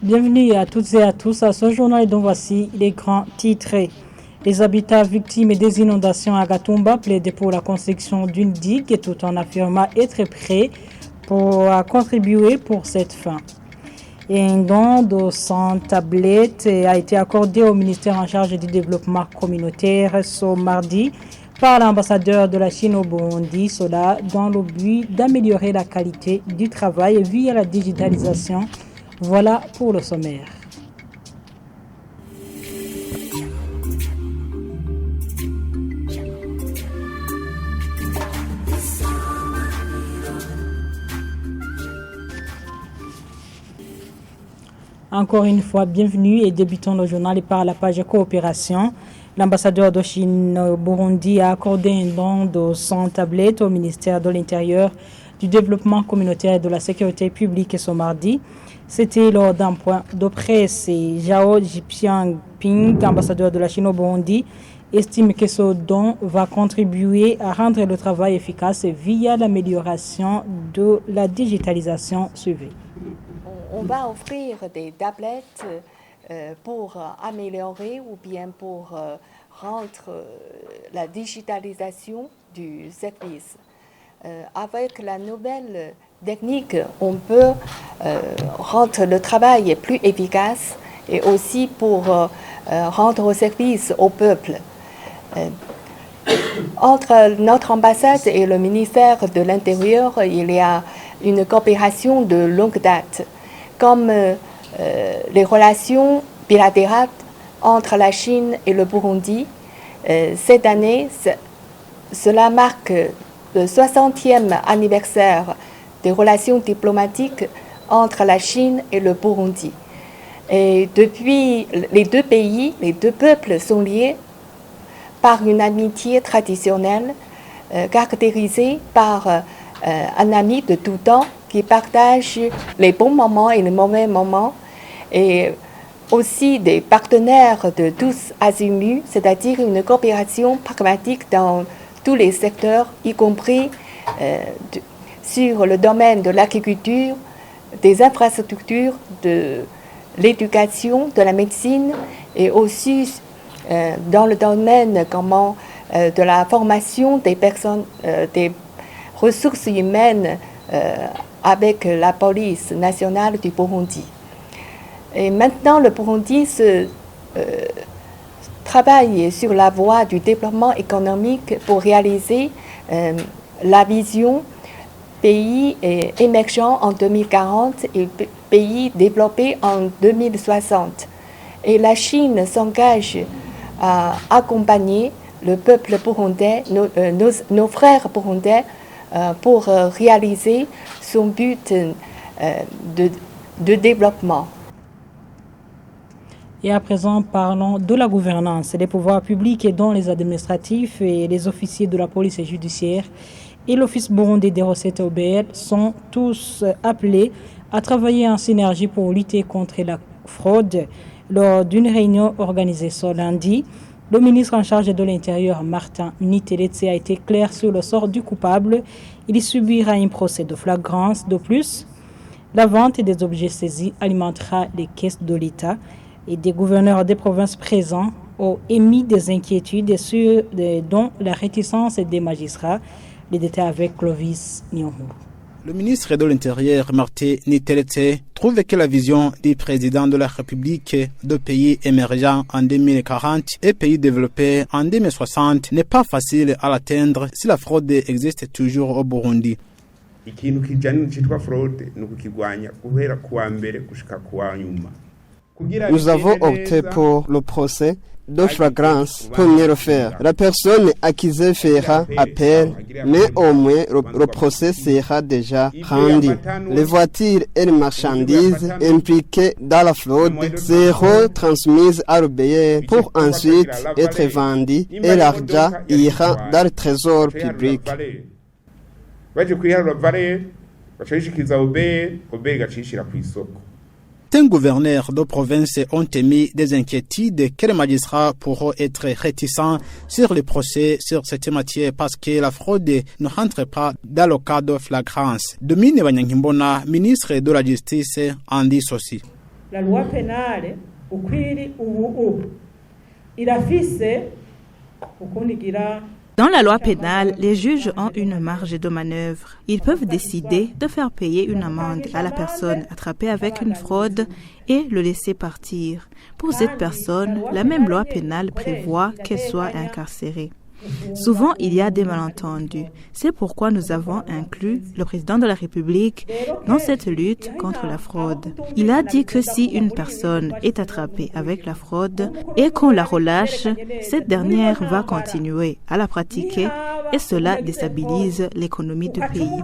Bienvenue à toutes et à tous à ce journal dont voici les grands titres. Les habitats victimes des inondations à Gatumba plaident pour la construction d'une digue tout en affirmant être prêts pour contribuer pour cette fin. Et un don de 100 tablettes a été accordé au ministère en charge du développement communautaire ce mardi par l'ambassadeur de la Chine au Burundi, cela dans le but d'améliorer la qualité du travail via la digitalisation. Voilà pour le sommaire. Encore une fois, bienvenue et débutons le journal par la page coopération. L'ambassadeur de Chine au Burundi a accordé un don de 100 tablettes au ministère de l'Intérieur, du Développement communautaire et de la Sécurité publique ce mardi. C'était lors d'un point de presse. Zhao Jiangping, ambassadeur de la Chine au Burundi, estime que ce don va contribuer à rendre le travail efficace via l'amélioration de la digitalisation suivie. On va offrir des tablettes pour améliorer ou bien pour rendre la digitalisation du service. Avec la nouvelle technique, on peut rendre le travail plus efficace et aussi pour rendre service au peuple. Entre notre ambassade et le ministère de l'Intérieur, il y a une coopération de longue date, comme les relations bilatérales entre la Chine et le Burundi. Cette année, cela marque le 60e anniversaire des relations diplomatiques entre la Chine et le Burundi. Et depuis, les deux pays, les deux peuples sont liés par une amitié traditionnelle caractérisée par un ami de tout temps qui partage les bons moments et les mauvais moments, et aussi des partenaires de tous azimuts, c'est-à-dire une coopération pragmatique dans tous les secteurs, y compris sur le domaine de l'agriculture, des infrastructures, de l'éducation, de la médecine, et aussi dans le domaine de la formation des personnes, des ressources humaines avec la police nationale du Burundi. Et maintenant, le Burundi travaille sur la voie du développement économique pour réaliser la vision pays émergent en 2040 et pays développé en 2060. Et la Chine s'engage à accompagner le peuple burundais, nos frères burundais, pour réaliser son but de développement. Et à présent, parlons de la gouvernance. Les pouvoirs publics, dont les administratifs et les officiers de la police judiciaire et l'Office burundais des recettes OBR, sont tous appelés à travailler en synergie pour lutter contre la fraude. Lors d'une réunion organisée ce lundi, le ministre en charge de l'Intérieur, Martin Niteretse, a été clair sur le sort du coupable. Il subira un procès de flagrance. De plus, la vente des objets saisis alimentera les caisses de l'État, et des gouverneurs des provinces présents ont émis des inquiétudes dont la réticence des magistrats. Les détails avec Clovis Nyonhou. Le ministre de l'Intérieur, Martin Niteretse, trouve que la vision du président de la République de pays émergents en 2040 et pays développés en 2060 n'est pas facile à atteindre si la fraude existe toujours au Burundi. Nous avons opté pour le procès de flagrance pour mieux le faire. La personne accusée fera appel, mais au moins le procès sera déjà rendu. Les voitures et les marchandises impliquées dans la fraude seront transmises à l'OBR pour ensuite être vendues et l'argent ira dans le trésor public. Certains gouverneurs de province ont émis des inquiétudes que les magistrats pourront être réticents sur le procès sur cette matière parce que la fraude ne rentre pas dans le cas de flagrance. Domine Banyankimbona, ministre de la Justice, en dit ceci. la loi pénale ukwiri ubu irafise ukunigira. Dans la loi pénale, les juges ont une marge de manœuvre. Ils peuvent décider de faire payer une amende à la personne attrapée avec une fraude et le laisser partir. Pour cette personne, la même loi pénale prévoit qu'elle soit incarcérée. Souvent, il y a des malentendus. C'est pourquoi nous avons inclus le président de la République dans cette lutte contre la fraude. Il a dit que si une personne est attrapée avec la fraude et qu'on la relâche, cette dernière va continuer à la pratiquer et cela déstabilise l'économie du pays.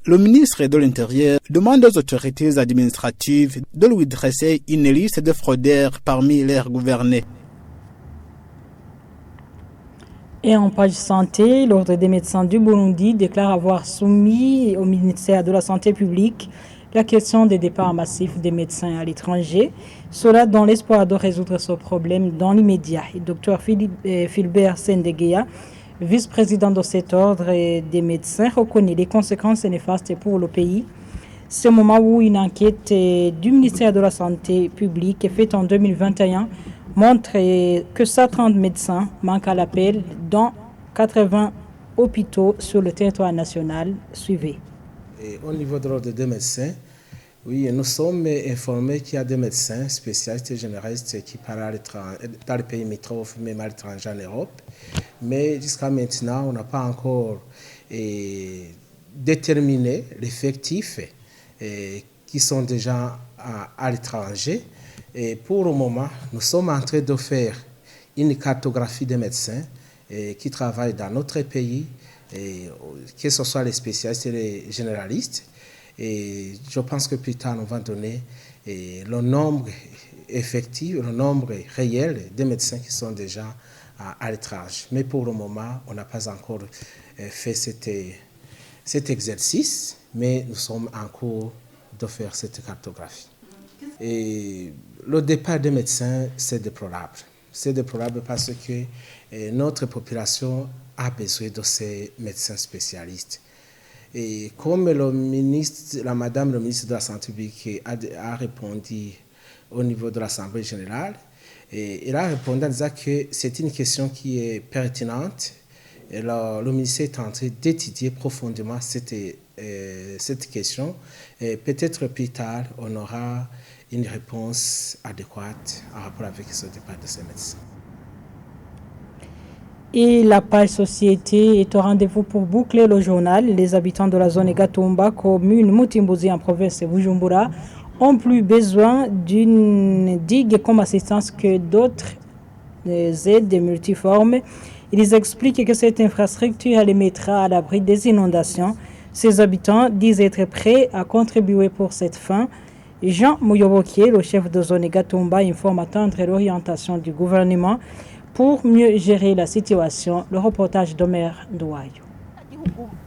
Le ministre de l'Intérieur demande aux autorités administratives de lui dresser une liste de fraudeurs parmi leurs gouvernés. Et en page santé, l'Ordre des médecins du Burundi déclare avoir soumis au ministère de la Santé publique la question des départs massifs des médecins à l'étranger. Cela dans l'espoir de résoudre ce problème dans l'immédiat. Et Dr Philbert Sendeguia, vice-président de cet ordre des médecins, reconnaît les conséquences néfastes pour le pays. C'est au moment où une enquête du ministère de la Santé publique faite en 2021 montre que 130 médecins manquent à l'appel dans 80 hôpitaux sur le territoire national. Suivez. Et au niveau de l'ordre des médecins, oui, nous sommes informés qu'il y a des médecins spécialistes et généralistes qui parlent dans les pays limitrophes, même à l'étranger en Europe. Mais jusqu'à maintenant, on n'a pas encore déterminé l'effectif qui sont déjà à l'étranger. Et pour le moment, nous sommes en train de faire une cartographie des médecins qui travaillent dans notre pays, que ce soit les spécialistes et les généralistes. Et je pense que plus tard, on va donner le nombre effectif, le nombre réel des médecins qui sont déjà à l'étranger. Mais pour le moment, on n'a pas encore fait cet exercice, mais nous sommes en cours de faire cette cartographie. Et le départ des médecins, c'est déplorable. C'est déplorable parce que notre population a besoin de ces médecins spécialistes. Et comme Madame le ministre de la Santé publique a répondu au niveau de l'Assemblée générale, il a répondu en disant que c'est une question qui est pertinente. Et le ministère est en train d'étudier profondément cette question. Et peut-être plus tard, on aura une réponse adéquate en rapport avec ce départ de ces médecins. Et la page société est au rendez-vous pour boucler le journal. Les habitants de la zone Gatumba, commune Mutimbuzi en province de Bujumbura, ont plus besoin d'une digue comme assistance que d'autres aides multiformes. Ils expliquent que cette infrastructure les mettra à l'abri des inondations. Ces habitants disent être prêts à contribuer pour cette fin. Jean Mouyobokié, le chef de zone Gatumba, informe attendre l'orientation du gouvernement pour mieux gérer la situation. Le reportage d'Omer Douayo.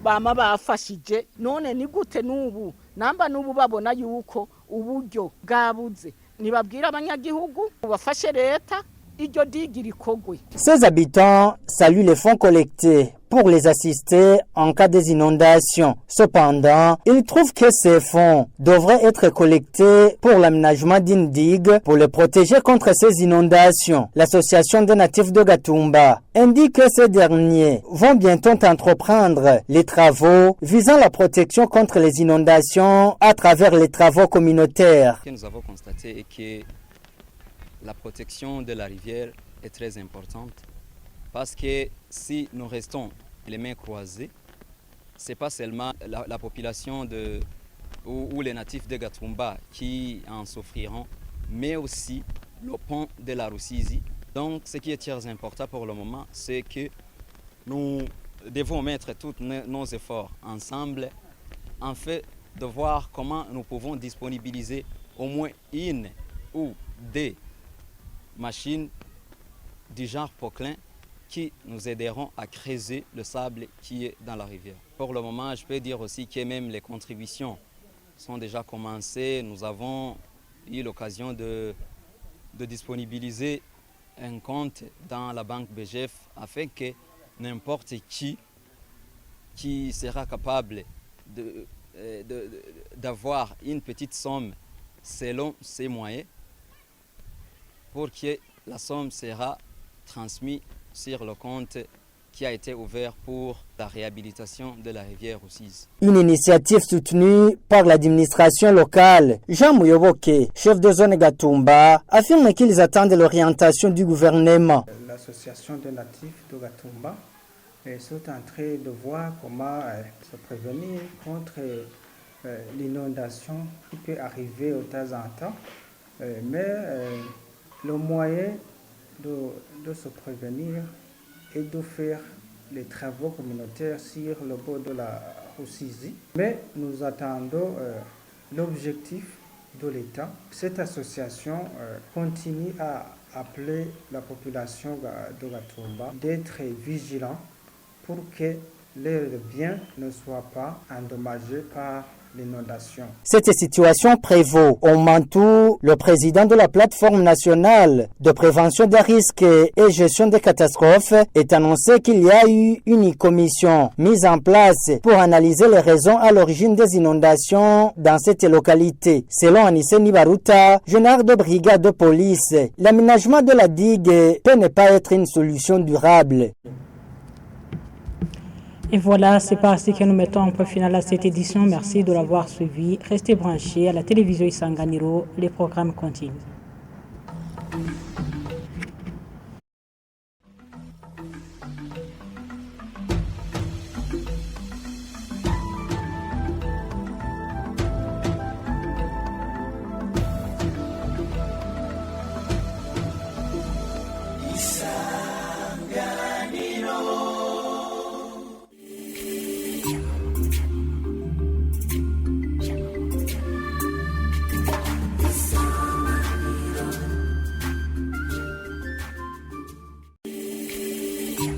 Bama bafashije none ni gute nubu namba nubu babona yuko uburyo bwabuze nibabwira abanyagihugu bafashe leta iryo digiri kogwe. Ces habitants saluent les fonds collectés pour les assister en cas des inondations. Cependant, ils trouvent que ces fonds devraient être collectés pour l'aménagement d'une digue pour les protéger contre ces inondations. L'association des natifs de Gatumba indique que ces derniers vont bientôt entreprendre les travaux visant la protection contre les inondations à travers les travaux communautaires. Ce que nous avons constaté est que la protection de la rivière est très importante parce que si nous restons les mains croisées, ce n'est pas seulement la population ou les natifs de Gatumba qui en souffriront, mais aussi le pont de la Rusizi. Donc ce qui est très important pour le moment, c'est que nous devons mettre tous nos efforts ensemble en fait de voir comment nous pouvons disponibiliser au moins une ou des machines du genre Poquelin qui nous aideront à creuser le sable qui est dans la rivière. Pour le moment, je peux dire aussi que même les contributions sont déjà commencées. Nous avons eu l'occasion de disponibiliser un compte dans la banque BGF afin que n'importe qui sera capable d'avoir une petite somme selon ses moyens pour que la somme sera transmise sur le compte qui a été ouvert pour la réhabilitation de la rivière Rusizi. Une initiative soutenue par l'administration locale. Jean Mouyoboke, chef de zone Gatumba, affirme qu'ils attendent l'orientation du gouvernement. L'association des natifs de Gatumba sont en train de voir comment se prévenir contre l'inondation qui peut arriver de temps en temps. Mais le moyen de se prévenir et de faire les travaux communautaires sur le bord de la Rusizi. Mais nous attendons l'objectif de l'État. Cette association continue à appeler la population de Gatumba d'être vigilants pour que leurs biens ne soient pas endommagés par l'inondation. Cette situation prévaut au Mantou. Le président de la plateforme nationale de prévention des risques et gestion des catastrophes est annoncé qu'il y a eu une commission mise en place pour analyser les raisons à l'origine des inondations dans cette localité. Selon Anissé Nibaruta, général de brigade de police, l'aménagement de la digue peut ne pas être une solution durable. Et voilà, c'est par ici que nous mettons un point final à cette édition. Merci de l'avoir suivi. Restez branchés à la télévision Isanganiro. Les programmes continuent.